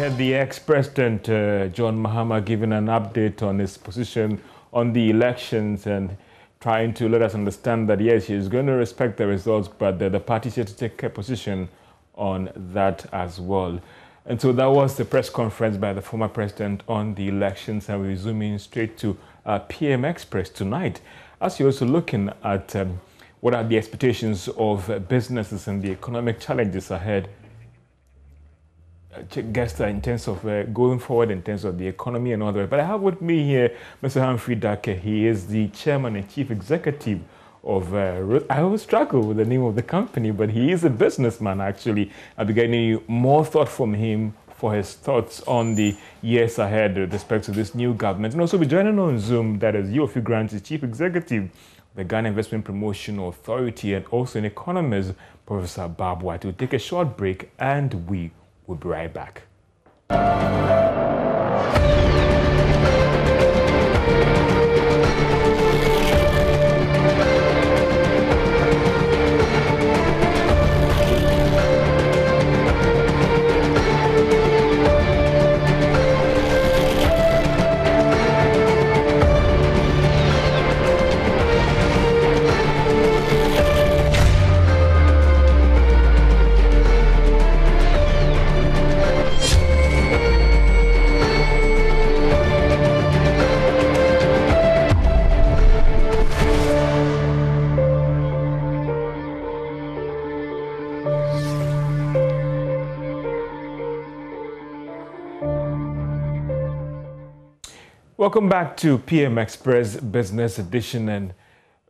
heard the ex-president, John Mahama, giving an update on his position on the elections and trying to let us understand that, yes, he's going to respect the results, but the party is here to take a position on that as well. And so that was the press conference by the former president on the elections, and we're zooming straight to PM Express tonight. As you're also looking at what are the expectations of businesses and the economic challenges ahead, guests in terms of going forward in terms of the economy and all that. But I have with me here Mr. Humphrey Dake. He is the chairman and chief executive of, I always struggle with the name of the company, but he is a businessman actually. I'll be getting more thought from him for his thoughts on the years ahead with respect to this new government. And also be joining on Zoom, that is Yofi Grant, the chief executive of the Ghana Investment Promotion Authority, and also an economist, Professor Bob White. We'll take a short break and we will be right back. Welcome back to PM Express Business Edition. And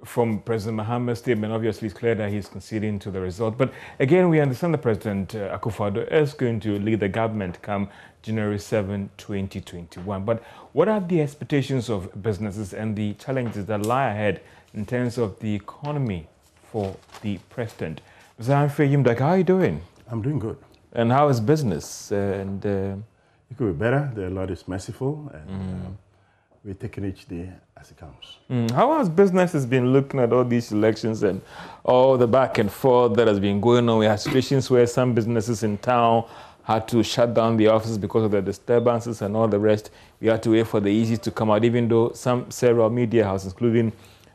from President Mahama's statement, obviously it's clear that he's conceding to the result. But again, we understand the President, Akufo-Addo, is going to lead the government come January 7, 2021. But what are the expectations of businesses and the challenges that lie ahead in terms of the economy for the President? Mr. Humphrey Dake, how are you doing? I'm doing good. And how is business? It could be better. The Lord is merciful. And, we're taking each day as it comes. How has businesses been looking at all these elections and all the back and forth that has been going on? We had situations where some businesses in town had to shut down the offices because of the disturbances and all the rest. We had to wait for the easy to come out, even though several media houses, including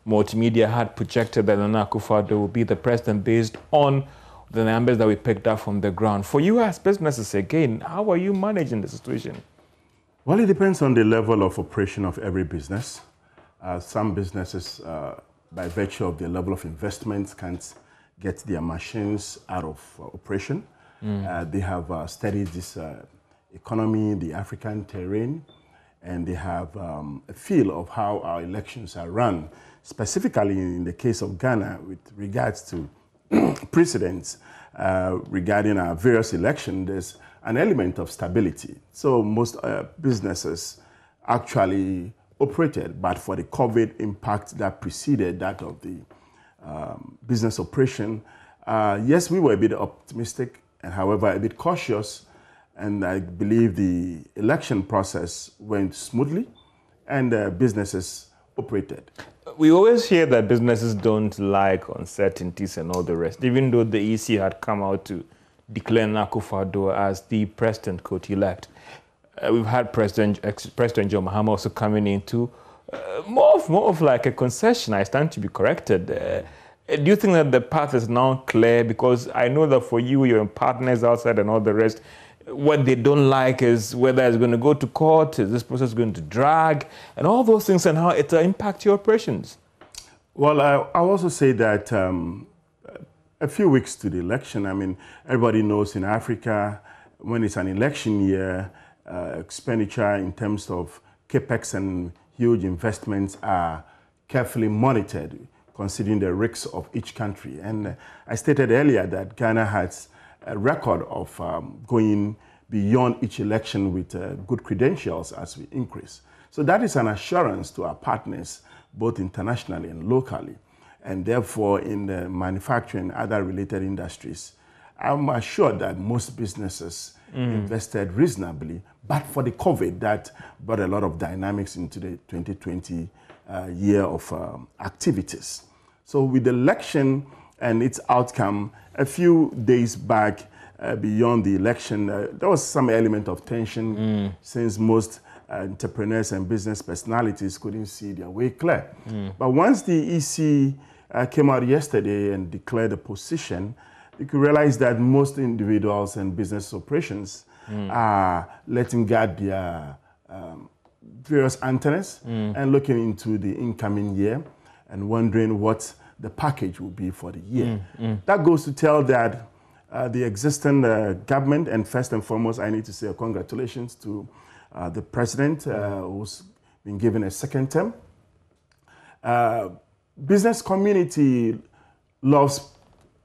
Multimedia, had projected that Akufo-Addo will be the president based on the numbers that we picked up from the ground. For you as businesses, again, how are you managing the situation? Well, it depends on the level of operation of every business. Some businesses, by virtue of the level of investment, can't get their machines out of operation. They have studied this economy, the African terrain, and they have a feel of how our elections are run, specifically in the case of Ghana with regards to precedents regarding our various elections. There's an element of stability. So most businesses actually operated, but for the COVID impact that preceded that of the business operation, yes, we were a bit optimistic and however a bit cautious, and I believe the election process went smoothly and businesses operated. We always hear that businesses don't like uncertainties and all the rest, even though the EC had come out to declare Akufo-Addo as the president court-elect. We've had ex-President John Mahama also coming into more of like a concession. I stand to be corrected. Do you think that the path is now clear? Because I know that for you, your partners outside and all the rest, what they don't like is whether it's going to go to court, is this process going to drag, and all those things, and how it will impact your operations. Well, I'll also say that a few weeks to the election, I mean, everybody knows in Africa, when it's an election year, expenditure in terms of capex and huge investments are carefully monitored, considering the risks of each country. And I stated earlier that Ghana has a record of going beyond each election with good credentials as we increase. So that is an assurance to our partners, both internationally and locally. And therefore, in the manufacturing and other related industries, I'm assured that most businesses invested reasonably, but for the COVID, that brought a lot of dynamics into the 2020 year of activities. So with the election and its outcome, a few days back, beyond the election, there was some element of tension since most entrepreneurs and business personalities couldn't see their way clear. But once the EC came out yesterday and declared a position, you could realize that most individuals and business operations are letting guard their various antennas and looking into the incoming year and wondering what the package will be for the year. That goes to tell that the existing government, and first and foremost, I need to say congratulations to the president who's been given a second term. Business community loves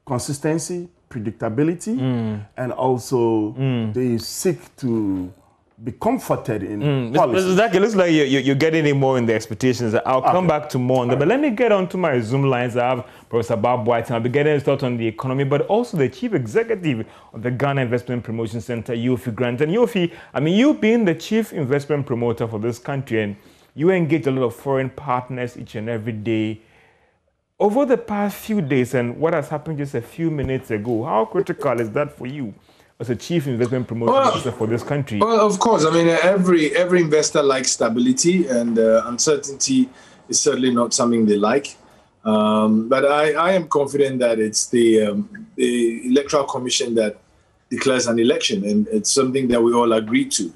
consistency, predictability, and also they seek to be comforted in policy. Mr. Zaki, it looks like you're getting in more in the expectations. I'll come back to more on that. But let me get on to my Zoom lines. I have Professor Bob White, and I'll be getting his thoughts on the economy, but also the chief executive of the Ghana Investment Promotion Center, Yofi Grant. And Yofi, I mean, you being the chief investment promoter for this country, and you engage a lot of foreign partners each and every day. Over the past few days and what has happened just a few minutes ago, how critical is that for you as a chief investment promoter for this country? Well, of course. I mean, every investor likes stability, and uncertainty is certainly not something they like. But I am confident that it's the Electoral Commission that declares an election, and it's something that we all agree to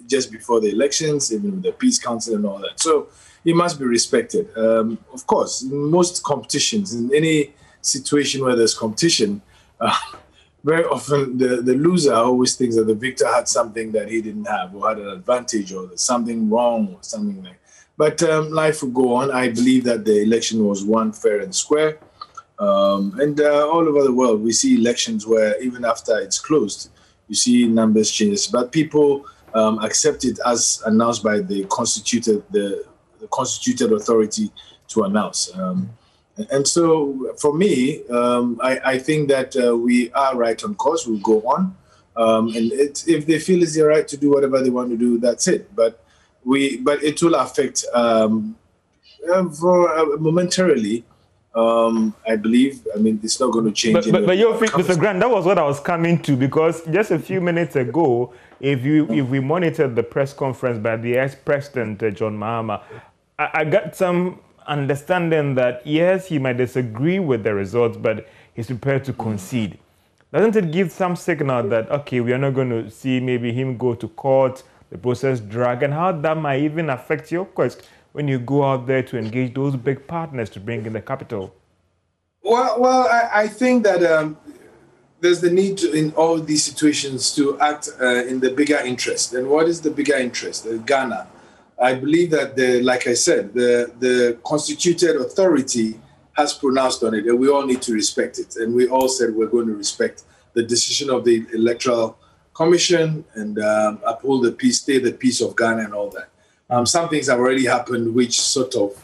just before the elections, even with the Peace Council and all that. So it must be respected. Of course, in most competitions, in any situation where there's competition, very often the loser always thinks that the victor had something that he didn't have, or had an advantage, or there's something wrong, or something like that. But life will go on. I believe that the election was won fair and square. And all over the world, we see elections where even after it's closed, you see numbers changes. But people accept it as announced by the constituted authority to announce. And so for me, I think that we are right on course. We'll go on. And if they feel it's their right to do whatever they want to do, that's it. But it will affect momentarily. I believe. I mean, it's not going to change. But Mr. Grant, that was what I was coming to, because just a few minutes ago, if we monitored the press conference by the ex-president John Mahama, I got some understanding that yes, he might disagree with the results, but he's prepared to concede. Doesn't it give some signal that okay, we are not going to see maybe him go to court, the process drag, and how that might even affect your quest when you go out there to engage those big partners to bring in the capital? Well, I think that there's the need to, in all these situations, to act in the bigger interest. And what is the bigger interest? Ghana. I believe that, like I said, the constituted authority has pronounced on it, and we all need to respect it. And we all said we're going to respect the decision of the Electoral Commission and uphold the peace, stay the peace of Ghana and all that. Some things have already happened which sort of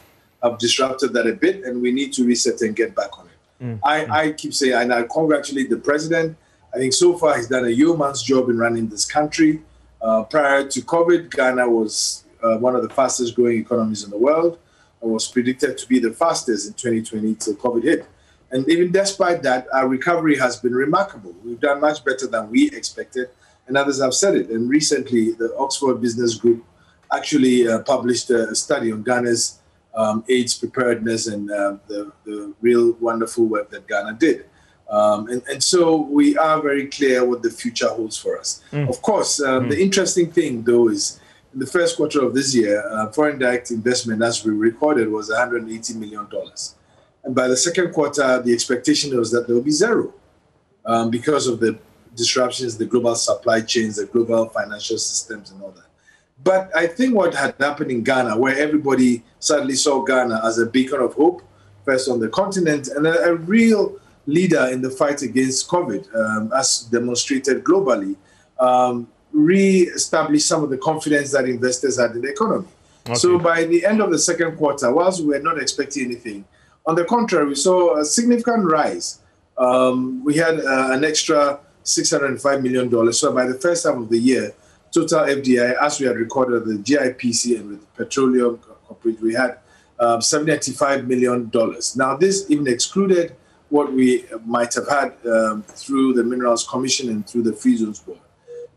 have disrupted that a bit, and we need to reset and get back on it. I keep saying, and I congratulate the president. I think so far he's done a yeoman's job in running this country. Prior to COVID, Ghana was one of the fastest growing economies in the world and was predicted to be the fastest in 2020 till COVID hit. And even despite that, our recovery has been remarkable. We've done much better than we expected, and others have said it. And recently, the Oxford Business Group actually published a study on Ghana's AIDS preparedness and the real wonderful work that Ghana did. And so we are very clear what the future holds for us. Of course, the interesting thing, though, is in the first quarter of this year, foreign direct investment, as we recorded, was $180 million. And by the second quarter, the expectation was that there will be zero because of the disruptions, the global supply chains, the global financial systems and all that. But I think what had happened in Ghana, where everybody suddenly saw Ghana as a beacon of hope, first on the continent, and a real leader in the fight against COVID, as demonstrated globally, re-established some of the confidence that investors had in the economy. Okay. So by the end of the second quarter, whilst we were not expecting anything, on the contrary, we saw a significant rise. We had an extra $605 million. So by the first half of the year, total FDI, as we had recorded the GIPC and with Petroleum Corporate, we had $75 million. Now, this even excluded what we might have had through the Minerals Commission and through the Free Zones Board.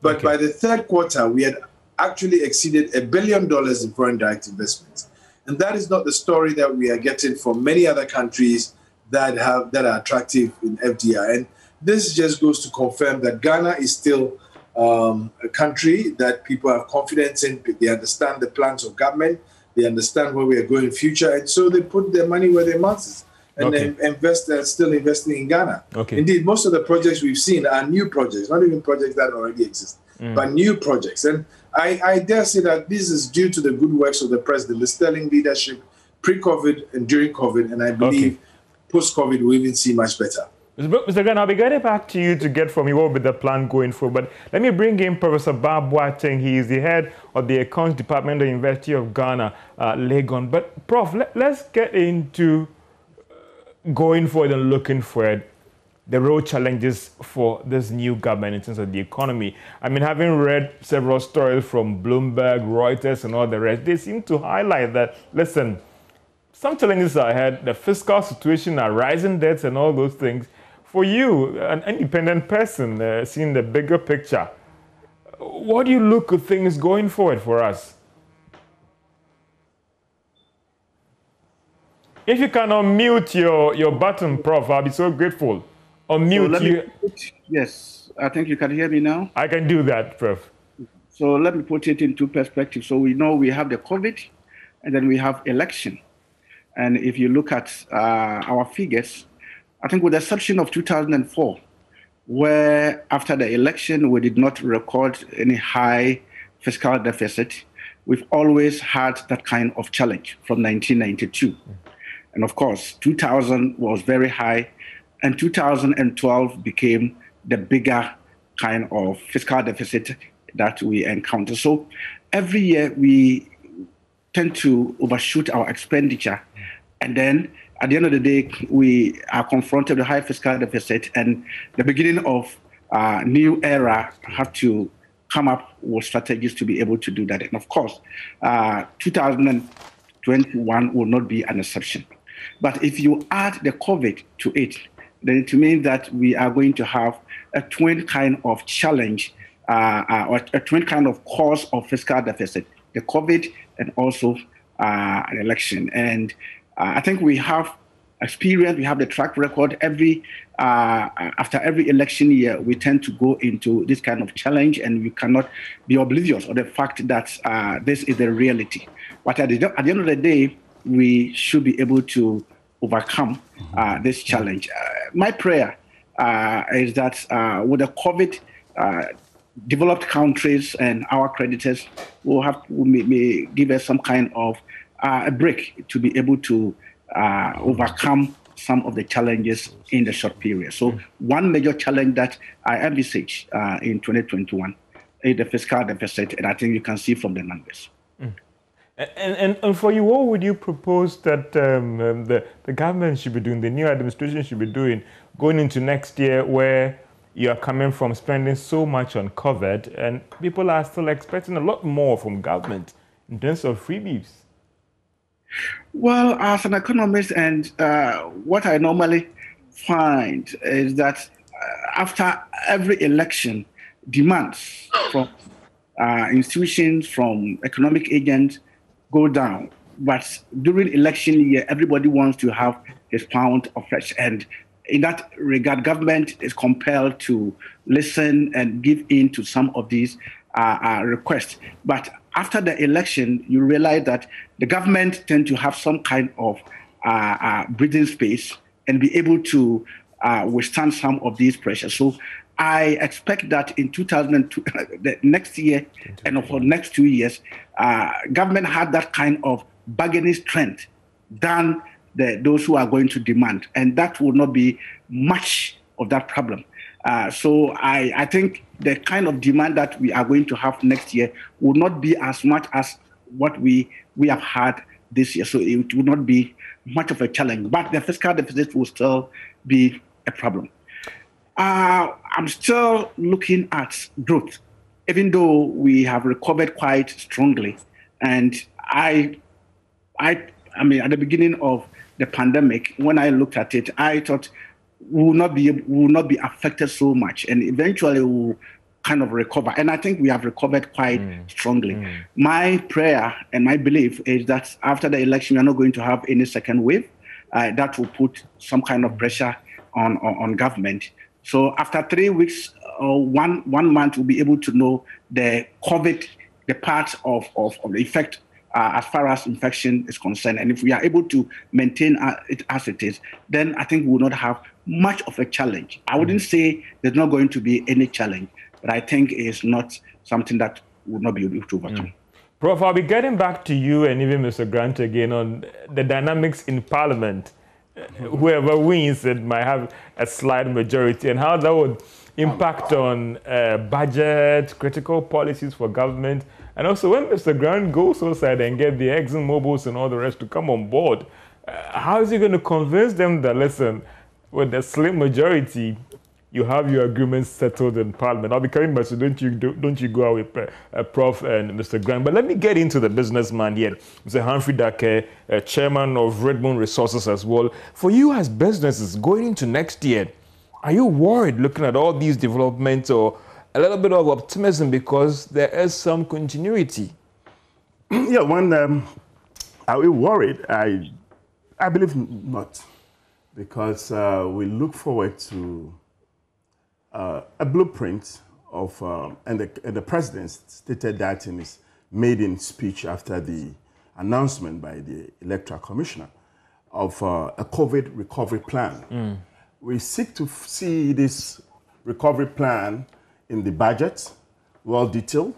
But by the third quarter, we had actually exceeded $1 billion in foreign direct investments. And that is not the story that we are getting from many other countries that are attractive in FDI. And this just goes to confirm that Ghana is still a country that people have confidence in. They understand the plans of government. They understand where we are going in future. And so they put their money where their mouth is. And they still investing in Ghana. Indeed, most of the projects we've seen are new projects, not even projects that already exist, but new projects. And I dare say that this is due to the good works of the president, the sterling leadership pre-COVID and during COVID. And I believe post-COVID we'll even see much better. Mr. Ghana, I'll be getting back to you to get from you what will be the plan going forward. But let me bring in Professor Bob Boateng. He is the head of the Accounts Department of the University of Ghana, Legon. But Prof, let's get into going forward and looking forward, the real challenges for this new government in terms of the economy. I mean, having read several stories from Bloomberg, Reuters, and all the rest, they seem to highlight that, listen, some challenges are ahead, the fiscal situation, our rising debts, and all those things. For you, an independent person, seeing the bigger picture, what do you look at things going forward for us? If you can unmute your button, Prof, I'll be so grateful. Unmute Yes, I think you can hear me now. I can do that, Prof. So let me put it into perspective. So we know we have the COVID, and then we have election. And if you look at our figures, I think with the exception of 2004, where after the election we did not record any high fiscal deficit, we've always had that kind of challenge from 1992. And of course, 2000 was very high, and 2012 became the bigger kind of fiscal deficit that we encounter. So every year we tend to overshoot our expenditure, and then at the end of the day, we are confronted with high fiscal deficit, and the beginning of a new era have to come up with strategies to be able to do that. And of course, 2021 will not be an exception. But if you add the COVID to it, then it means that we are going to have a twin kind of challenge, or a twin kind of cause of fiscal deficit, the COVID and also an election. And I think we have experience, we have the track record. After every election year, we tend to go into this kind of challenge, and we cannot be oblivious of the fact that this is the reality. But at the end of the day, we should be able to overcome this challenge. My prayer is that with the COVID, developed countries and our creditors may give us some kind of a break to be able to overcome some of the challenges in the short period. So one major challenge that I envisage in 2021 is the fiscal deficit, and I think you can see from the numbers. And for you, what would you propose that the government should be doing, the new administration should be doing, going into next year, where you are coming from spending so much on COVID, and people are still expecting a lot more from government in terms of freebies? Well, as an economist, and what I normally find is that after every election, demands from institutions, from economic agents, go down. But during election year, everybody wants to have his pound of flesh. And in that regard, government is compelled to listen and give in to some of these requests. But after the election, you realize that the government tend to have some kind of breathing space and be able to withstand some of these pressures. So I expect that in 2002, the next year and for the next 2 years, government had that kind of bargaining strength than those who are going to demand. And that will not be much of that problem. So I think the kind of demand that we are going to have next year will not be as much as what we have had this year. So it will not be much of a challenge. But the fiscal deficit will still be a problem. I'm still looking at growth, even though we have recovered quite strongly. And I mean, at the beginning of the pandemic, when I looked at it, I thought will not be affected so much, and eventually will kind of recover. And I think we have recovered quite strongly. My prayer and my belief is that after the election, we are not going to have any second wave. That will put some kind of pressure on government. So after 3 weeks or one month, we'll be able to know the COVID, the part of the effect as far as infection is concerned. And if we are able to maintain it as it is, then I think we will not have much of a challenge. I wouldn't say there's not going to be any challenge, but I think it's not something that will not be able to overcome. Prof, I'll be getting back to you and even Mr. Grant again on the dynamics in Parliament. Whoever wins, it might have a slight majority, and how that would impact on budget, critical policies for government. And also when Mr. Grant goes outside and get the Exxon Mobils and all the rest to come on board, how is he going to convince them that, listen, with a slim majority, you have your agreements settled in Parliament? I'll be coming back, so don't you go out with Prof and Mr. Grant. But let me get into the businessman here, Mr. Humphrey Dake, chairman of Redmond Resources as well. For you as businesses going into next year, are you worried looking at all these developments, or a little bit of optimism because there is some continuity? Yeah, are we worried? I believe not, because we look forward to a blueprint of, and the president stated that in his maiden speech after the announcement by the Electoral Commissioner of a COVID recovery plan. We seek to see this recovery plan in the budget, well detailed.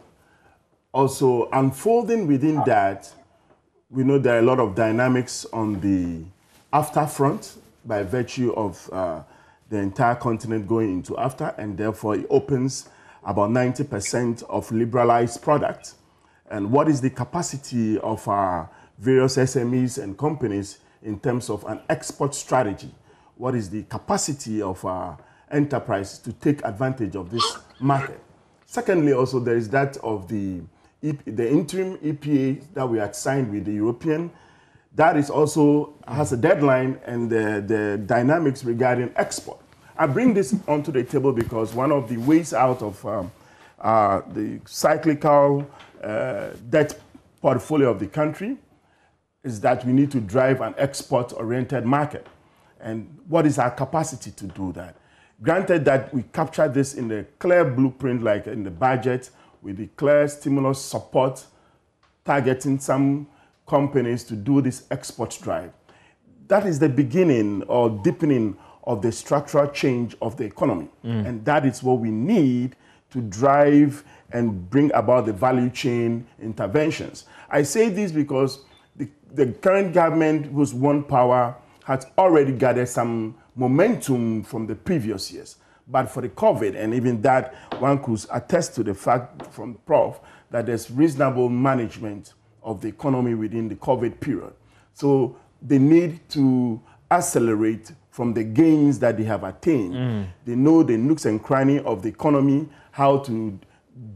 Also, unfolding within that, we know there are a lot of dynamics on the AFTA front by virtue of the entire continent going into AFTA, and therefore it opens about 90% of liberalized products. And what is the capacity of our various SMEs and companies in terms of an export strategy? What is the capacity of our enterprises to take advantage of this market? Secondly, also there is that of the interim EPA that we had signed with the European. That is also has a deadline, and the dynamics regarding export. I bring this onto the table because one of the ways out of the cyclical debt portfolio of the country is that we need to drive an export-oriented market. And what is our capacity to do that? Granted that we capture this in the clear blueprint, like in the budget, with the clear stimulus support targeting some companies to do this export drive. That is the beginning or deepening of the structural change of the economy. And that is what we need to drive and bring about the value chain interventions. I say this because the current government, who's won power, has already gathered some momentum from the previous years. But for the COVID, and even that, one could attest to the fact from Prof that there's reasonable management of the economy within the COVID period. So they need to accelerate from the gains that they have attained. They know the nooks and crannies of the economy, how to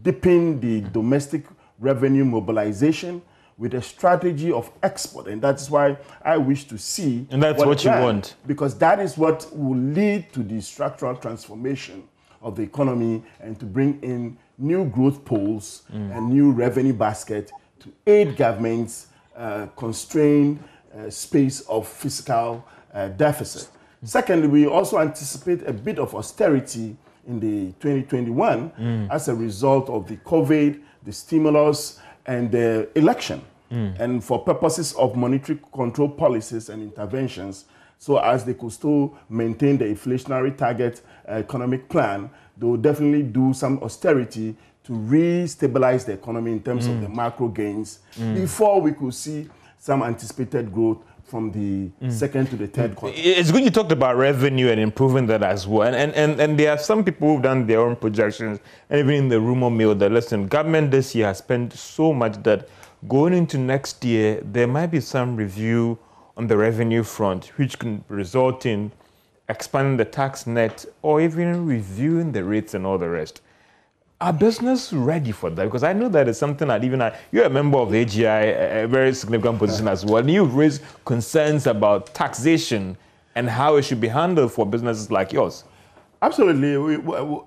deepen the domestic revenue mobilization with a strategy of export. And that's why I wish to see. And that's what you want. Because that is what will lead to the structural transformation of the economy and to bring in new growth poles and new revenue basket to aid governments constrained space of fiscal deficit. Secondly, we also anticipate a bit of austerity in the 2021 as a result of the COVID, the stimulus, and the election. And for purposes of monetary control policies and interventions, so as they could still maintain the inflationary target economic plan, they will definitely do some austerity to re-stabilize the economy in terms of the macro gains before we could see some anticipated growth from the second to the third quarter. It's good you talked about revenue and improving that as well. And there are some people who've done their own projections, and even in the rumor mill that, listen, government this year has spent so much that going into next year, there might be some review on the revenue front, which can result in expanding the tax net or even reviewing the rates and all the rest. Are business ready for that? Because I know that is something that even you're a member of AGI, a very significant position as well. And you've raised concerns about taxation and how it should be handled for businesses like yours? Absolutely.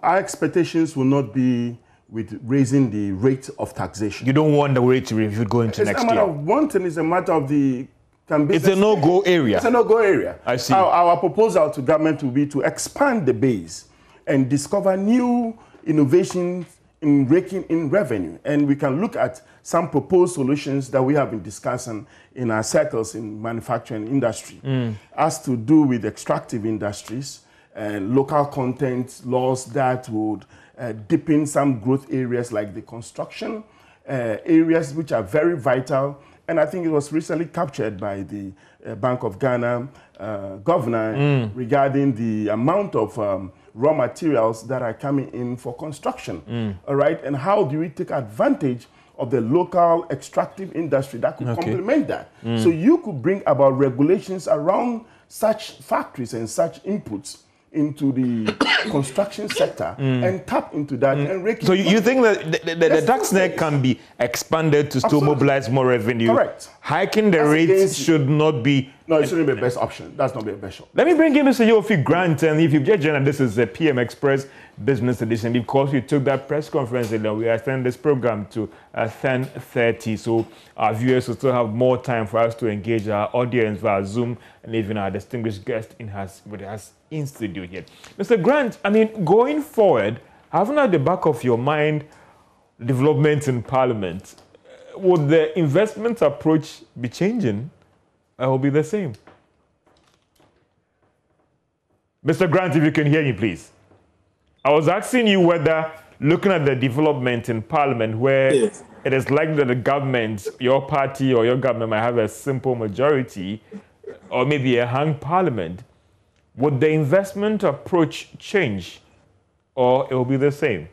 Our expectations will not be with raising the rate of taxation. You don't want the rate to go into next year? It's a matter of wanting, it's a matter of the... It's a no-go area. It's a no-go area. I see. Our proposal to government will be to expand the base and discover new innovations in raking in revenue. And we can look at some proposed solutions that we have been discussing in our circles in manufacturing industry, as to do with extractive industries and local content laws that would deepen some growth areas like the construction areas, which are very vital. And I think it was recently captured by the Bank of Ghana governor regarding the amount of raw materials that are coming in for construction. All right, and how do we take advantage of the local extractive industry that could complement that? So you could bring about regulations around such factories and such inputs into the construction sector and tap into that and rake. So you think that the tax net can be expanded to still mobilize more revenue? Correct. Hiking the rates should not be... No, it shouldn't be the best option. That's not the best option. Let me bring in Mr. Yofi Grant, and if you've just joined, this is the PM Express Business Edition. Because we took that press conference and we are extending this program to 10:30, so our viewers will still have more time for us to engage our audience via Zoom and even our distinguished guest with us in studio here. Mr. Grant, I mean, going forward, having at the back of your mind developments in Parliament, would the investment approach be changing? Or will be the same? Mr. Grant, if you can hear me, please. I was asking you whether, looking at the development in Parliament, where it is likely that the government, your party or your government might have a simple majority, or maybe a hung Parliament, would the investment approach change, or it will be the same?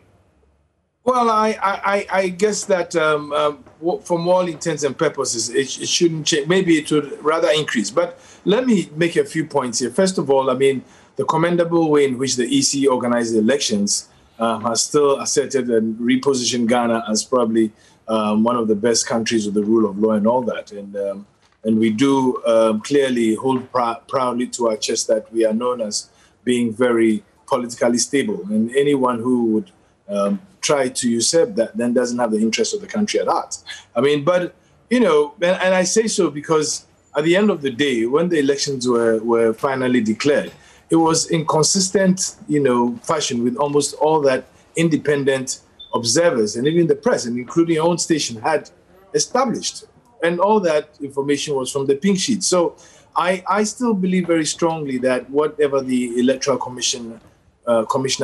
Well, I guess that from all intents and purposes, it shouldn't change. Maybe it would rather increase. But let me make a few points here. First of all, I mean, the commendable way in which the EC organized the elections has still asserted and repositioned Ghana as probably one of the best countries with the rule of law and all that. And we do clearly hold proudly to our chest that we are known as being very politically stable. And anyone who would try to usurp that then doesn't have the interest of the country at heart. I mean, but, you know, and I say so because at the end of the day, when the elections were finally declared, it was in consistent, you know, fashion with almost all that independent observers and even the press, and including your own station, had established. And all that information was from the pink sheet. So I still believe very strongly that whatever the Electoral Commissioner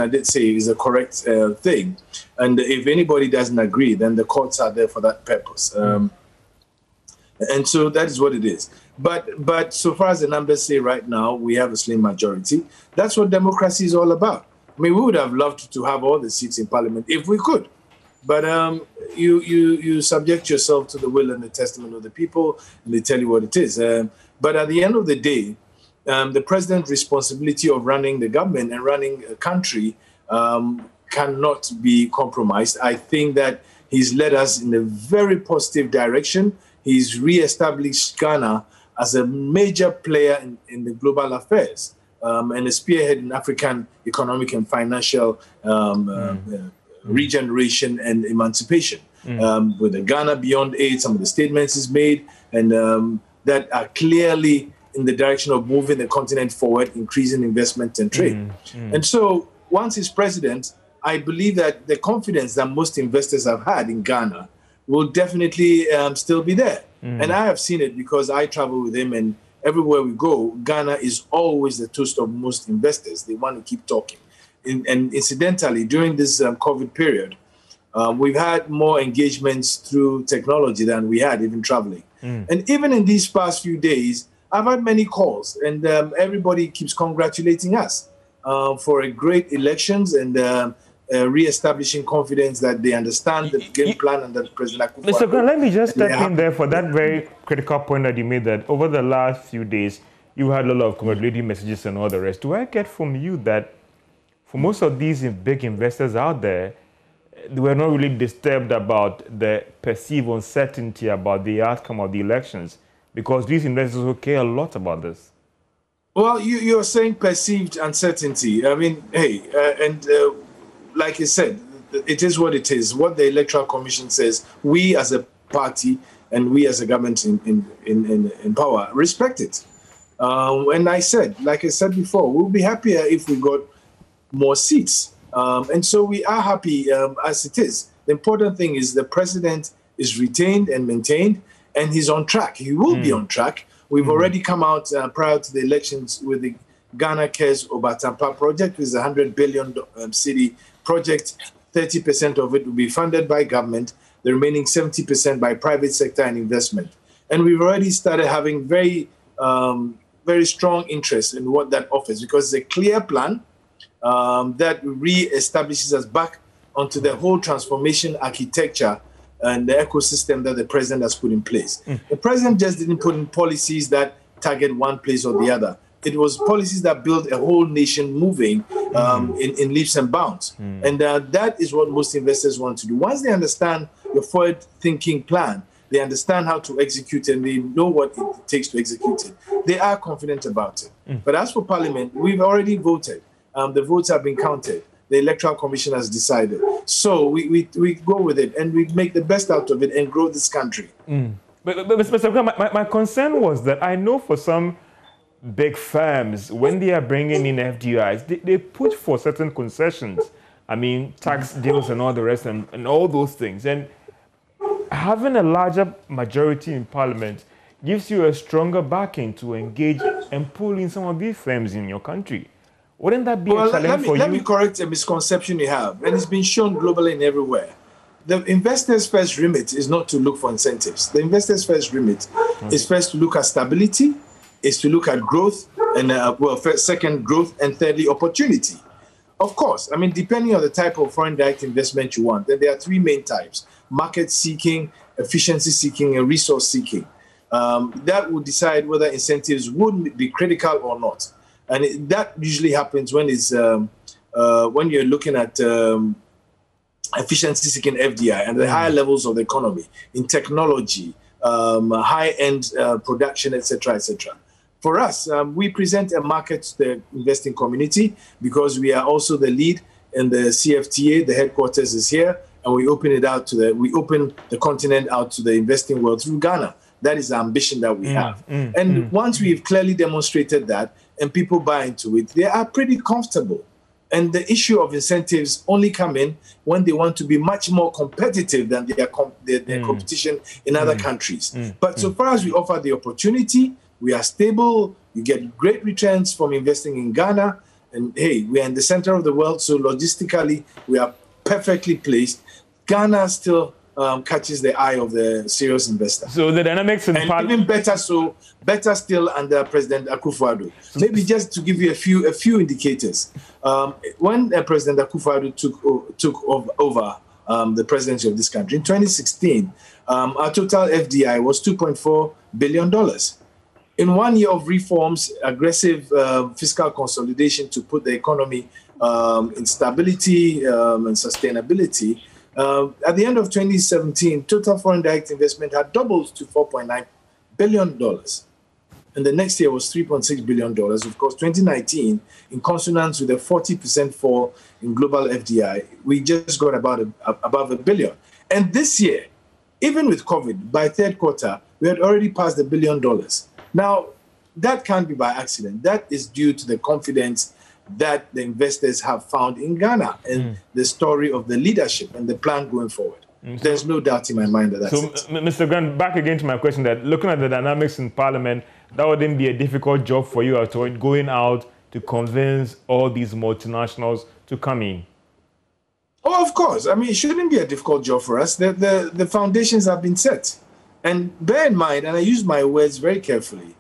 did say is a correct thing. And if anybody doesn't agree, then the courts are there for that purpose. And so that is what it is. But so far as the numbers say right now, we have a slim majority. That's what democracy is all about. I mean, we would have loved to have all the seats in Parliament if we could. But you subject yourself to the will and the testament of the people, and they tell you what it is. But at the end of the day, the president's responsibility of running the government and running a country cannot be compromised. I think that he's led us in a very positive direction. He's re-established Ghana as a major player in the global affairs and a spearhead in African economic and financial regeneration and emancipation. With the Ghana Beyond Aid, some of the statements he's made, and that are clearly in the direction of moving the continent forward, increasing investment and trade. And so once he's president, I believe that the confidence that most investors have had in Ghana will definitely still be there. And I have seen it because I travel with him, and everywhere we go, Ghana is always the toast of most investors. They want to keep talking. And incidentally, during this COVID period, we've had more engagements through technology than we had even traveling. And even in these past few days, I've had many calls, and everybody keeps congratulating us for a great elections and re-establishing confidence that they understand the game plan and that President Akufo-Addo... Mr. Grant, let me just step in there for that very critical point that you made, that over the last few days, you had a lot of congratulatory messages and all the rest. Do I get from you that for most of these big investors out there, they were not really disturbed about the perceived uncertainty about the outcome of the elections, because these investors will care a lot about this? Well, you're saying perceived uncertainty. I mean, hey, like I said, it is what it is. What the Electoral Commission says, we as a party and we as a government in power respect it. And like I said before, we'll be happier if we got more seats. And so we are happy as it is. The important thing is the president is retained and maintained, and he's on track. He will be on track. We've already come out prior to the elections with the Ghana Cares Obatampa project, which is a 100 billion city project. 30% of it will be funded by government, the remaining 70% by private sector and investment. And we've already started having very strong interest in what that offers, because it's a clear plan that re-establishes us back onto the whole transformation architecture and the ecosystem that the president has put in place. The president just didn't put in policies that target one place or the other. It was policies that built a whole nation moving in leaps and bounds. And that is what most investors want to do. Once they understand your forward-thinking plan, they understand how to execute it, and they know what it takes to execute it, they are confident about it. But as for Parliament, we've already voted. The votes have been counted. The Electoral Commission has decided. So we go with it, and we make the best out of it and grow this country. But Mr. Graham, my concern was that I know for some big firms, when they are bringing in FDIs, they put for certain concessions. I mean, tax deals and all the rest, and all those things. And having a larger majority in Parliament gives you a stronger backing to engage and pull in some of these firms in your country. Wouldn't that be a challenge for you? Let me correct a misconception you have, and it's been shown globally and everywhere. The investor's first remit is not to look for incentives. The investor's first remit is first to look at stability, is to look at growth, and second, growth, and thirdly, opportunity. Of course, I mean, depending on the type of foreign direct investment you want, then there are three main types: market seeking, efficiency seeking, and resource seeking. That will decide whether incentives would be critical or not. And that usually happens when when you're looking at efficiency seeking FDI and the higher levels of the economy in technology, high-end production, etc., etc. For us, we present a market to the investing community because we are also the lead in the CFTA. The headquarters is here, and we open the continent out to the investing world through Ghana. That is the ambition that we have. Once we've clearly demonstrated that and people buy into it, they are pretty comfortable. And the issue of incentives only come in when they want to be much more competitive than their competition in other countries. But so far as we offer the opportunity, we are stable, you get great returns from investing in Ghana. And hey, we are in the center of the world, so logistically, we are perfectly placed. Ghana still catches the eye of the serious investor. So the dynamics in even better still under President Akufo-Addo. Maybe just to give you a few indicators. When President Akufo-Addo took over the presidency of this country in 2016, our total FDI was $2.4 billion. In 1 year of reforms, aggressive fiscal consolidation to put the economy in stability and sustainability, at the end of 2017, total foreign direct investment had doubled to $4.9 billion. And the next year was $3.6 billion. Of course, 2019, in consonance with a 40% fall in global FDI, we just got above $1 billion. And this year, even with COVID, by third quarter, we had already passed $1 billion. Now, that can't be by accident. That is due to the confidence that the investors have found in Ghana and the story of the leadership and the plan going forward. There's no doubt in my mind that that's it. Mr. Grant, back again to my question, that looking at the dynamics in Parliament, that wouldn't be a difficult job for you at all, going out to convince all these multinationals to come in? Oh, of course. I mean, it shouldn't be a difficult job for us. The foundations have been set. And bear in mind, and I use my words very carefully,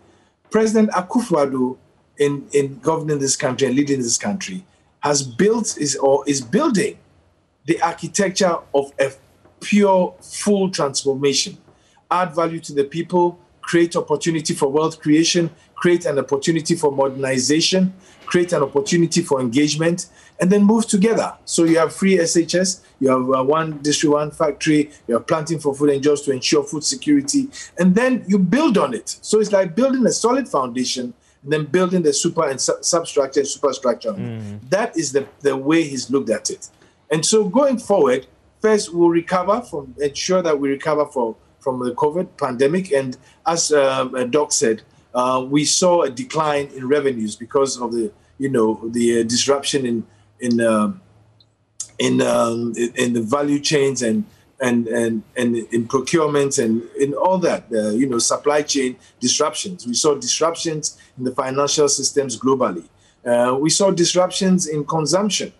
President Akufo-Addo, in governing this country and leading this country, has built is building the architecture of a pure, full transformation. Add value to the people, create opportunity for wealth creation, create an opportunity for modernization, create an opportunity for engagement, and then move together. So you have free SHS, you have one district, one factory, you have planting for food and jobs to ensure food security, and then you build on it. So it's like building a solid foundation and then building the super and substructure and superstructure. That is the way he's looked at it. And so going forward, first we'll ensure that we recover from the COVID pandemic. And as Doc said, we saw a decline in revenues because of the disruption in the value chains and in procurement and in all that, supply chain disruptions. We saw disruptions in the financial systems globally. We saw disruptions in consumption,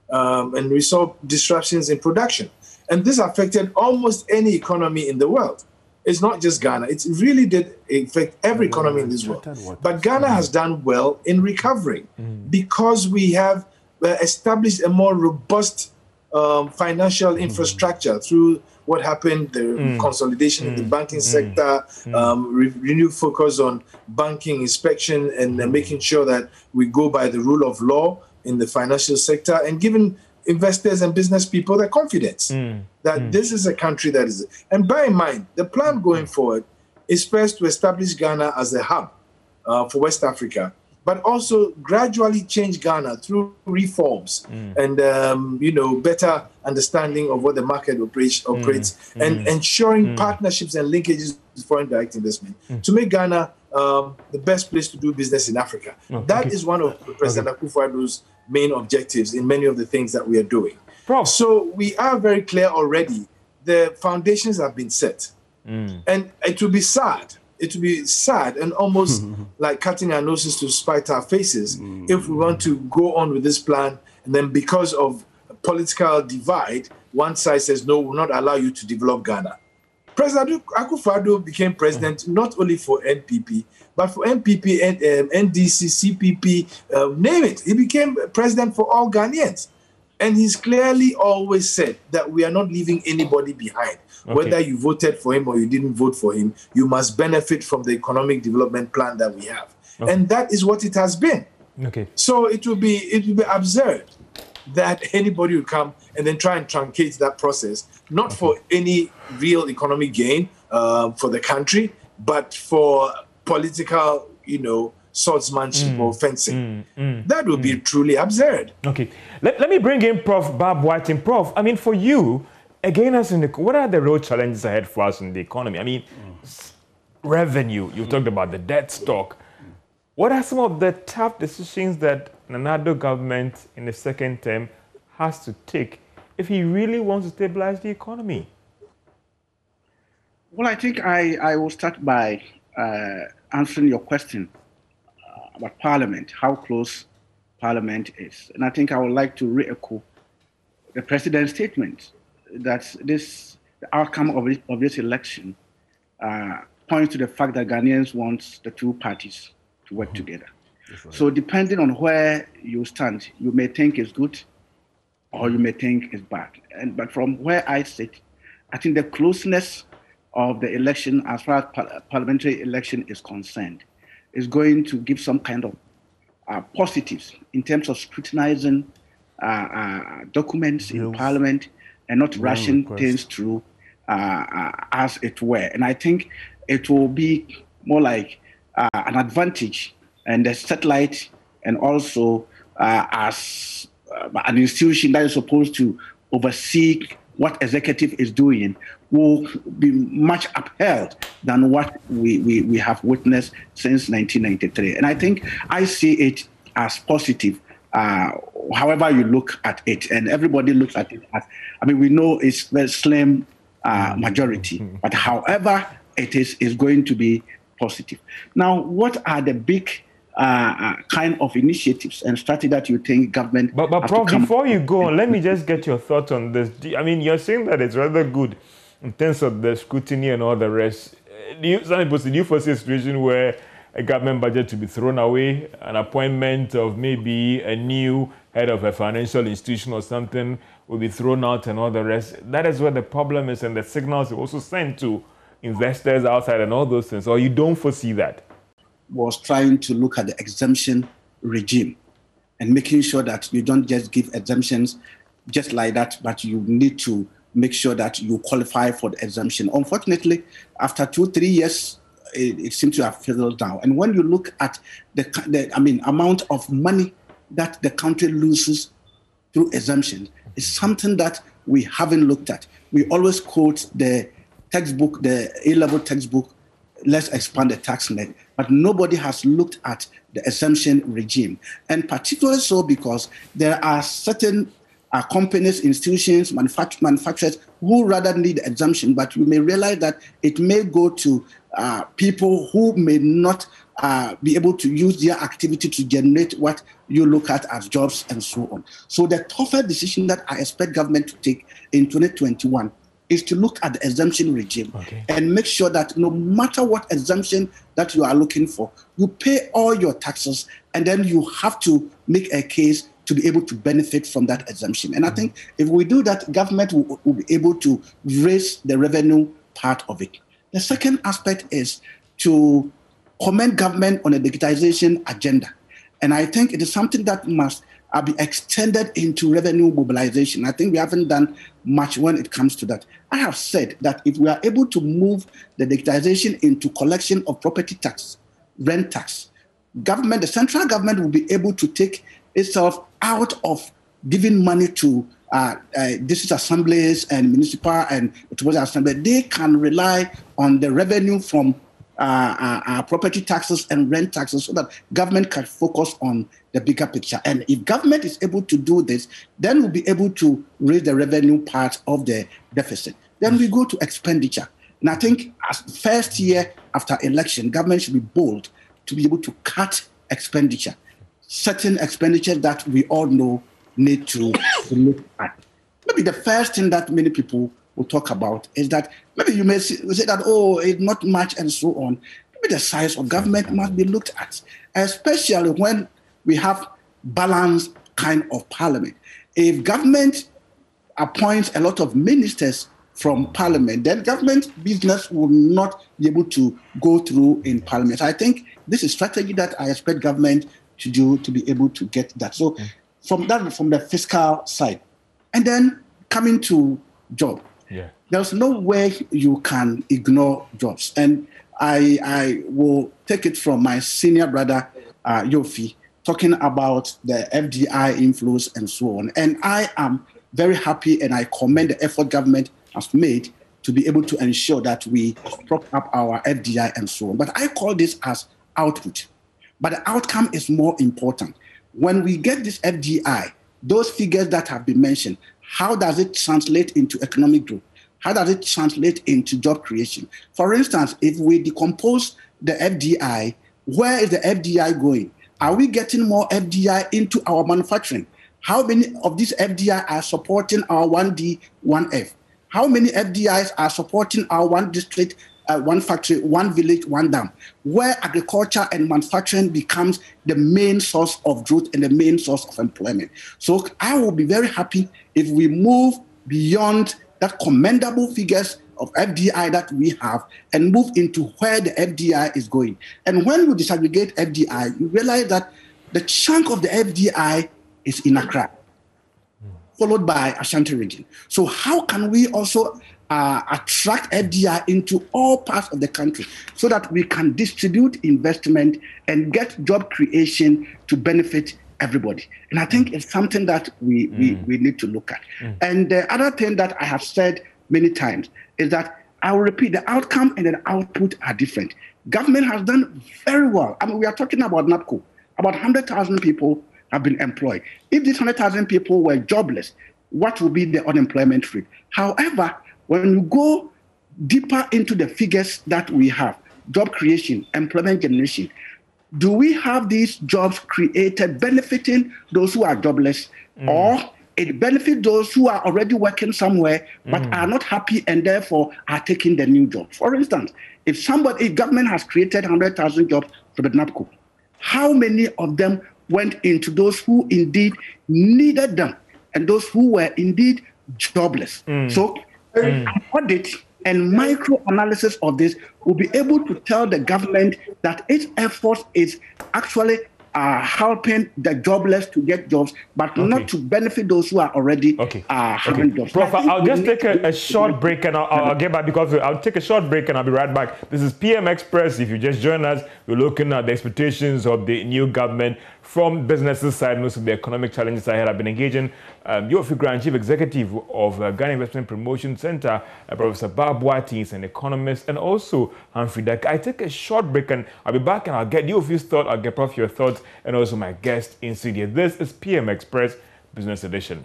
and we saw disruptions in production. And this affected almost any economy in the world. It's not just Ghana. It really did affect every economy in this world. But Ghana has done well in recovering because we have established a more robust financial infrastructure through what happened, the consolidation in the banking sector, renewed focus on banking inspection and making sure that we go by the rule of law in the financial sector, and giving investors and business people the confidence that this is a country that is. And bear in mind, the plan going forward is first to establish Ghana as a hub for West Africa, but also gradually change Ghana through reforms and better understanding of what the market operates and ensuring partnerships and linkages with foreign direct investment to make Ghana the best place to do business in Africa. That is one of President Akufo-Addo's main objectives in many of the things that we are doing. Prof. So we are very clear already. The foundations have been set. And it will be sad. It will be sad and almost like cutting our noses to spite our faces if we want to go on with this plan, and then because of political divide, one side says, no, we'll not allow you to develop Ghana. President Akufo-Addo became president not only for NPP, but for NPP, NDC, CPP, name it. He became president for all Ghanaians. And he's clearly always said that we are not leaving anybody behind. Whether you voted for him or you didn't vote for him, you must benefit from the economic development plan that we have. And that is what it has been. So it will be absurd that anybody will come and then try and truncate that process, not for any real economic gain for the country, but for political, swordsmanship or fencing. That would be truly absurd. Let me bring in Prof. Bob Whiting. Prof, I mean, for you, again, what are the real challenges ahead for us in the economy? I mean, revenue, you talked about the debt stock. What are some of the tough decisions that Nana-Addo government in the second term has to take if he really wants to stabilize the economy? Well, I think I will start by answering your question about Parliament, how close Parliament is. And I think I would like to re-echo the President's statement that the outcome of this election points to the fact that Ghanaians want the two parties to work together. Right. So depending on where you stand, you may think it's good or you may think it's bad. But from where I sit, I think the closeness of the election as far as parliamentary election is concerned is going to give some kind of positives in terms of scrutinizing documents in Parliament and not rushing things through as it were. And I think it will be more like an advantage and a satellite, and also as an institution that is supposed to oversee what executive is doing will be much upheld than what we have witnessed since 1993. And I think I see it as positive, however you look at it. And everybody looks at it as, we know it's very slim majority, but however it is going to be positive. Now, what are the big kind of initiatives and strategy that you think government But Prof, before you go on, let me just get your thoughts on this. You're saying that it's rather good in terms of the scrutiny and all the rest. Do you foresee a situation where a government budget to be thrown away, an appointment of maybe a new head of a financial institution or something will be thrown out and all the rest? That is where the problem is, and the signals it also sent to investors outside and all those things. Or you don't foresee that? Was trying to look at the exemption regime and making sure that you don't just give exemptions just like that, but you need to make sure that you qualify for the exemption. Unfortunately, after 2-3 years, it seems to have fizzled down. And when you look at the amount of money that the country loses through exemptions, it's something that we haven't looked at. We always quote the textbook, the A-level textbook, let's expand the tax net, but nobody has looked at the exemption regime. And particularly so because there are certain companies, institutions, manufacturers who rather need exemption, but you may realize that it may go to people who may not be able to use their activity to generate what you look at as jobs and so on. So the tougher decision that I expect government to take in 2021 is to look at the exemption regime and make sure that no matter what exemption that you are looking for, you pay all your taxes, and then you have to make a case to be able to benefit from that exemption. And I think if we do that, government will be able to raise the revenue part of it. The second aspect is to commend government on a digitization agenda. And I think it is something that must be extended into revenue mobilization. I think we haven't done much when it comes to that. I have said that if we are able to move the digitization into collection of property tax, rent tax, the central government will be able to take itself out of giving money to district assemblies and municipal and assembly. They can rely on the revenue from property taxes and rent taxes so that government can focus on the bigger picture. And if government is able to do this, then we'll be able to raise the revenue part of the deficit. Then we go to expenditure. And I think as first year after election, government should be bold to be able to cut expenditure. Certain expenditures that we all know need to look at. Maybe the first thing that many people will talk about is that maybe you may say that, oh, it's not much and so on. Maybe the size of government must be looked at, especially when we have balanced kind of parliament. If government appoints a lot of ministers from parliament, then government business will not be able to go through in parliament. So I think this is a strategy that I expect government to do to be able to get that. So from the fiscal side, and then coming to job, there's no way you can ignore jobs. And I will take it from my senior brother, Yofi, talking about the FDI inflows and so on. And I am very happy and I commend the effort government has made to be able to ensure that we prop up our FDI and so on. But I call this as output. But the outcome is more important. When we get this FDI, those figures that have been mentioned, how does it translate into economic growth? How does it translate into job creation? For instance, if we decompose the FDI, where is the FDI going? Are we getting more FDI into our manufacturing? How many of these FDI are supporting our 1D, 1F? How many FDIs are supporting our one district, one factory, one village, one dam, where agriculture and manufacturing becomes the main source of growth and the main source of employment? So I will be very happy if we move beyond that commendable figures of FDI that we have and move into where the FDI is going. And when you disaggregate FDI, you realize that the chunk of the FDI is in Accra, followed by Ashanti region. So how can we also attract FDI into all parts of the country so that we can distribute investment and get job creation to benefit everybody? And I think it's something that we need to look at. And the other thing that I have said many times is that I will repeat, the outcome and the output are different. Government has done very well. I mean, we are talking about NAPCO. About 100,000 people have been employed. If these 100,000 people were jobless, what would be the unemployment rate? However, when you go deeper into the figures that we have, job creation, employment generation, do we have these jobs created benefiting those who are jobless, or it benefits those who are already working somewhere but are not happy and therefore are taking the new job? For instance, if government has created 100,000 jobs for the NAPCO, how many of them went into those who indeed needed them and those who were indeed jobless? So an audit and micro-analysis of this will be able to tell the government that its effort is actually helping the jobless to get jobs, but not to benefit those who are already having jobs. Prof, I'll just take a short break and I'll get back, because I'll take a short break and I'll be right back. This is PM Express. If you just join us, we're looking at the expectations of the new government from businesses side and also the economic challenges ahead. I've been engaging Yofi Grant, Chief Executive of Ghana Investment Promotion Center, Professor Boab-Boateng is an economist, and also Humphrey Dak. I take a short break and I'll be back and I'll get Yofi's thought, I'll get Prof your thoughts, and also my guest in studio. This is PM Express Business Edition.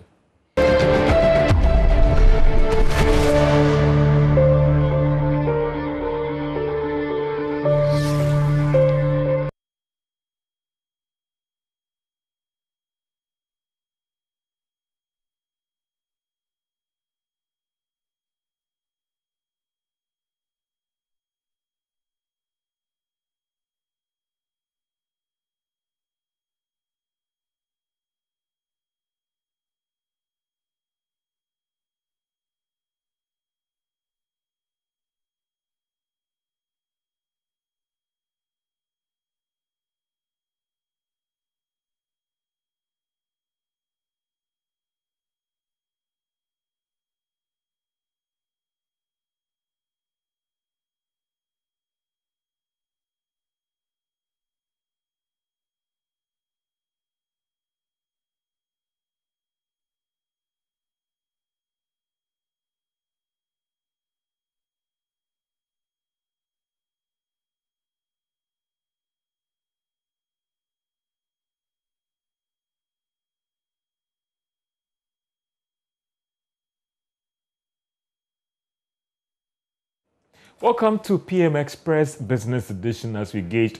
Welcome to PM Express Business Edition, as we gauge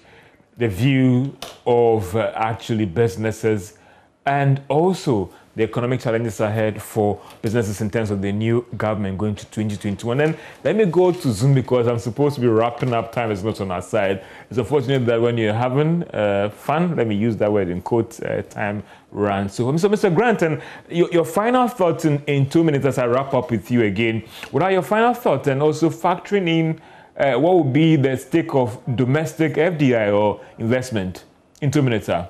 the view of actually businesses and also the economic challenges ahead for businesses in terms of the new government going to 2021. And let me go to Zoom because I'm supposed to be wrapping up. Time is not on our side. It's unfortunate that when you're having fun, let me use that word in quotes, time runs. So Mr. Grant, and your final thoughts in 2 minutes as I wrap up with you again. What are your final thoughts, and also factoring in what would be the stake of domestic FDI or investment in 2 minutes, sir?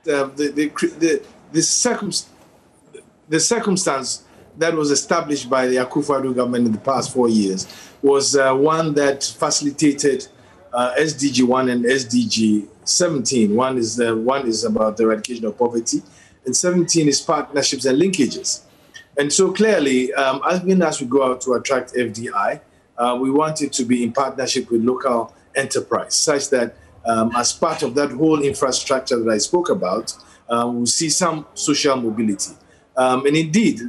The circumstance that was established by the Akufo-Addo government in the past 4 years was one that facilitated SDG 1 and SDG 17. One is about the eradication of poverty, and 17 is partnerships and linkages. And so clearly, even as we go out to attract FDI, we want it to be in partnership with local enterprise, such that as part of that whole infrastructure that I spoke about, we'll see some social mobility. And indeed,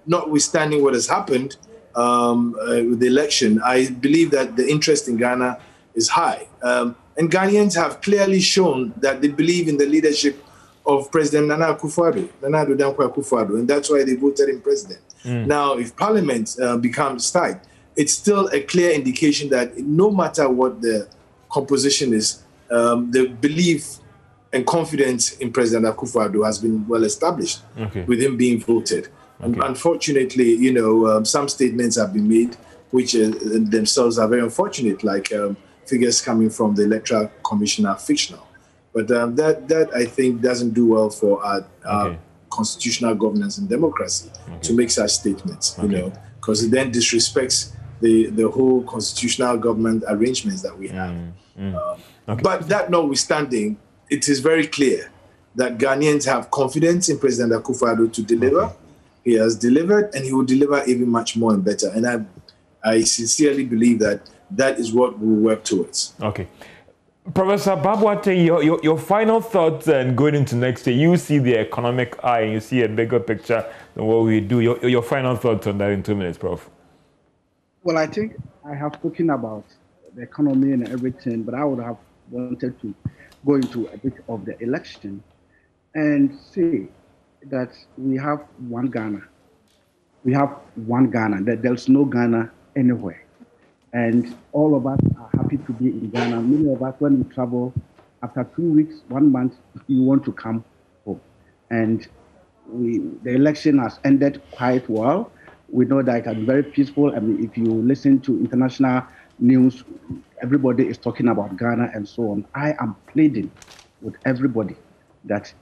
notwithstanding what has happened with the election, I believe that the interest in Ghana is high. And Ghanaians have clearly shown that they believe in the leadership of President Nana Akufo-Addo, and that's why they voted him president. Now, if Parliament becomes tight, it's still a clear indication that no matter what the composition is, the belief and confidence in President Akufo-Addo has been well established with him being voted. And unfortunately, some statements have been made which themselves are very unfortunate, like figures coming from the Electoral Commission are fictional. But that I think doesn't do well for our constitutional governance and democracy to make such statements, because it then disrespects the whole constitutional government arrangements that we have. But that notwithstanding, it is very clear that Ghanaians have confidence in President Akufo-Addo to deliver. He has delivered, and he will deliver even much more and better. And I sincerely believe that that is what we'll work towards. Professor Boab-Boateng, your final thoughts and going into next year, you see the economic eye and you see a bigger picture than what we do. Your final thoughts on that in 2 minutes, Prof. Well, I think I have spoken about the economy and everything, but I would have wanted to go into a bit of the election and say that we have one Ghana. We have one Ghana, that there's no Ghana anywhere. And all of us are happy to be in Ghana. Many of us, when we travel, after 2 weeks, 1 month, we want to come home. And the election has ended quite well. We know that it has been very peaceful. I mean, if you listen to international news, everybody is talking about Ghana and so on. I am pleading with everybody that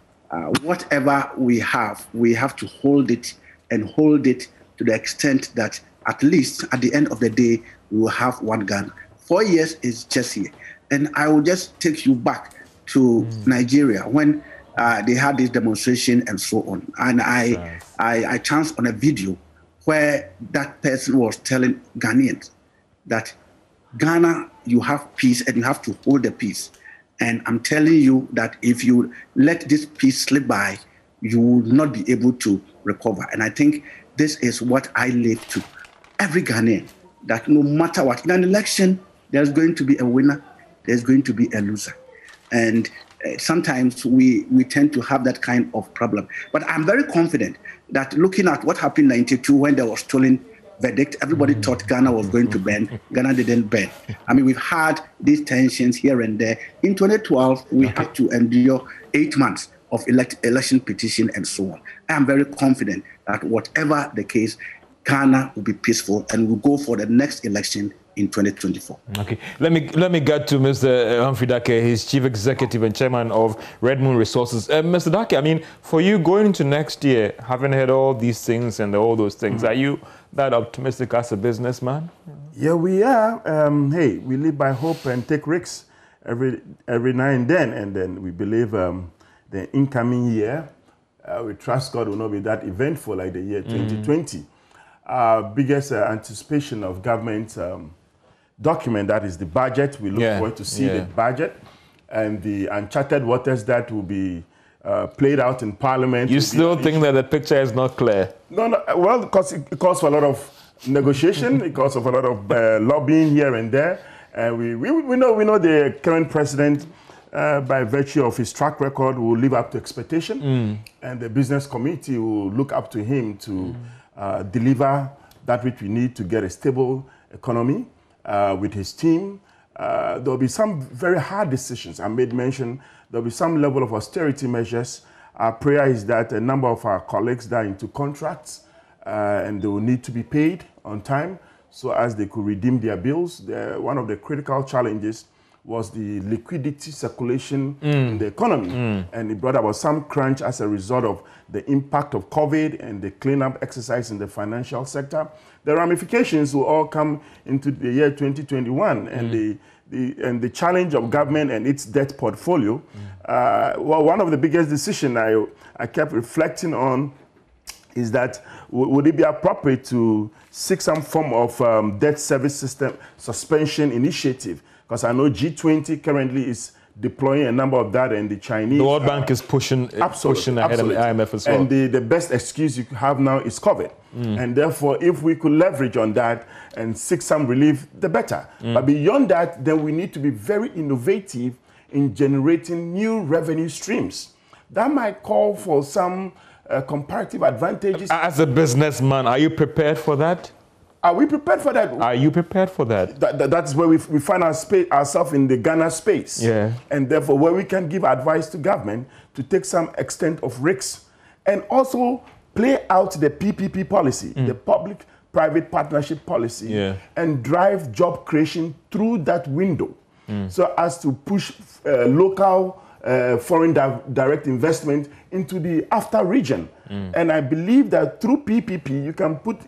whatever we have to hold it and hold it to the extent that at least at the end of the day, we will have one Ghana. 4 years is just here. And I will just take you back to Nigeria when they had this demonstration and so on. And I chanced on a video where that person was telling Ghanaians that Ghana, you have peace and you have to hold the peace. And I'm telling you that if you let this peace slip by, you will not be able to recover. And I think this is what I leave to every Ghanaian, that no matter what, in an election, there's going to be a winner, there's going to be a loser. And sometimes we tend to have that kind of problem. But I'm very confident that looking at what happened in 92 when there was stolen verdict, everybody thought Ghana was going to burn. Ghana didn't burn. I mean, we've had these tensions here and there. In 2012, we had to endure 8 months of election petition and so on. I am very confident that whatever the case, Ghana will be peaceful and we'll go for the next election in 2024. Okay, let me get to Mr. Humphrey Dake. He's Chief Executive and Chairman of Red Moon Resources. Mr. Dake, I mean, for you going into next year, having heard all these things and all those things, are you that optimistic as a businessman? Yeah, we are. Hey, we live by hope and take risks every now and then we believe the incoming year, we trust God will not be that eventful like the year 2020. Biggest anticipation of government document, that is the budget. We look forward to see the budget and the uncharted waters that will be played out in Parliament. You still think that the picture is not clear? No. Well, because it calls for a lot of negotiation, it calls for a lot of lobbying here and there. And we know the current president, by virtue of his track record, will live up to expectation, and the business committee will look up to him to deliver that which we need to get a stable economy with his team. There will be some very hard decisions. I made mention there will be some level of austerity measures. Our prayer is that a number of our colleagues that are into contracts and they will need to be paid on time so as they could redeem their bills. One of the critical challenges was the liquidity circulation in the economy. And it brought about some crunch as a result of the impact of COVID and the cleanup exercise in the financial sector. The ramifications will all come into the year 2021 and the challenge of government and its debt portfolio. Well, one of the biggest decisions I kept reflecting on is that would it be appropriate to seek some form of debt service system suspension initiative? Because I know G20 currently is deploying a number of that, and the Chinese... The World Bank is pushing ahead of the IMF as well. And the best excuse you have now is COVID. And therefore, if we could leverage on that and seek some relief, the better. But beyond that, then we need to be very innovative in generating new revenue streams. That might call for some comparative advantages. As a businessman, are you prepared for that? Are we prepared for that? Are you prepared for that? That's where we find ourselves in the Ghana space. Yeah. And therefore, where we can give advice to government to take some extent of risks and also play out the PPP policy, the public-private partnership policy, and drive job creation through that window so as to push local foreign direct investment into the AFTA region. And I believe that through PPP, you can put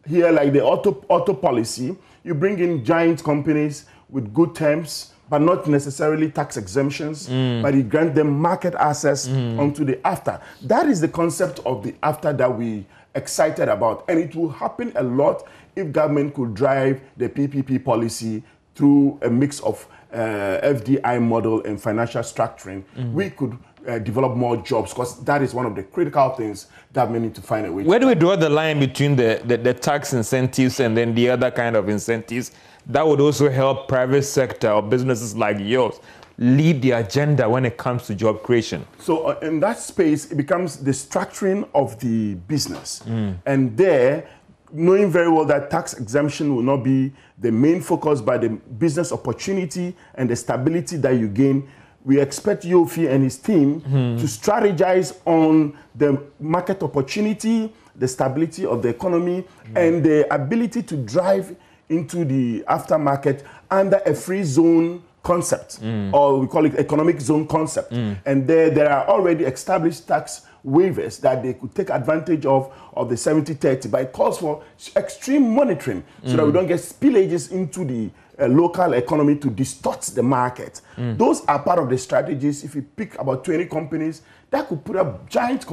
here, like the auto policy, you bring in giant companies with good terms, but not necessarily tax exemptions, but you grant them market access onto the AFTA. That is the concept of the AFTA that we excited about. And it will happen a lot if government could drive the PPP policy through a mix of FDI model and financial structuring. We could develop more jobs, because that is one of the critical things government need to find a way. Where do we draw the line between the tax incentives and then the other kind of incentives that would also help private sector or businesses like yours lead the agenda when it comes to job creation? So in that space, it becomes the structuring of the business. And there, knowing very well that tax exemption will not be the main focus, but the business opportunity and the stability that you gain, we expect Yofi and his team to strategize on the market opportunity, the stability of the economy, and the ability to drive into the aftermarket under a free zone concept, or we call it economic zone concept. And there are already established tax waivers that they could take advantage of the 70-30, but it calls for extreme monitoring so that we don't get spillages into the local economy to distort the market. Those are part of the strategies. If you pick about 20 companies, that could put up giant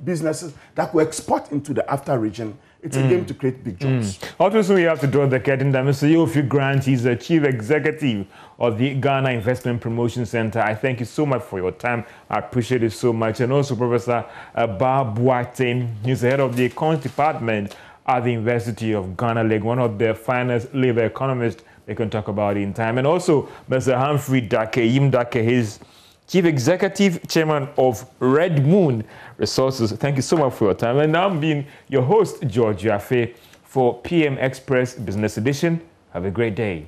businesses that could export into the AFTA region. It's a game to create big jobs. Obviously, we have to draw the curtain down. Mr. Yofi Grant, he's the Chief Executive of the Ghana Investment Promotion Center. I thank you so much for your time. I appreciate it so much. And also, Professor Ba Boateng, he's the head of the Economics Department at the University of Ghana, like one of the finest labor economists we can talk about in time. And also, Mr. Humphrey Dake, Yim Dake, he's Chief Executive Chairman of Red Moon Resources. Thank you so much for your time. And now I'm being your host, George Yafe, for PM Express Business Edition. Have a great day.